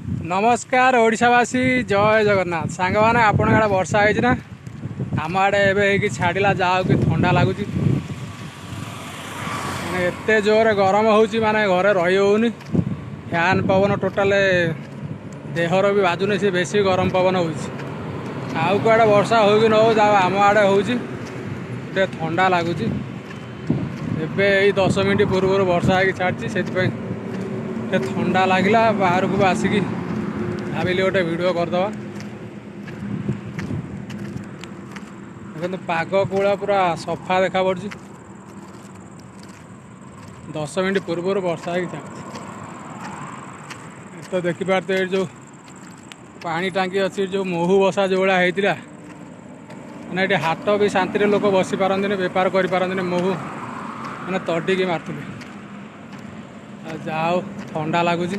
नमस्कार ओडिशावासी जय जगन्नाथ सांग मैंने आपण आड़े वर्षा है ना आम आड़े एवं छाड़ा जाओ कि ठंडा लगुच माने एते जोर गरम होची माने घरे रही होनी फैन पवन टोटाल देहर भी बाजुनी से बेसी गरम पवन होची आउ कड़े वर्षा हो कि न हो जाओ आम आड़े होची ठंडा लगुच एबे 10 मिनट पूर्व वर्षा है छाड़ी से ठंडा लगला बाहर को आसिकी भाविली गोटे वीडियो करदे देखो पाग कूड़ा पूरा सफा देखा पड़ी 10 मिनट पूर्व वर्षा ही छाड़ी तो देखिपारे जो पानी टांकी अच्छी जो महू बसा जो भाया होता मैंने ये हाट भी शांति लोक बसी पारती बेपार करें महू मैंने तड़िकी मारते जाओ ठंडा लगुच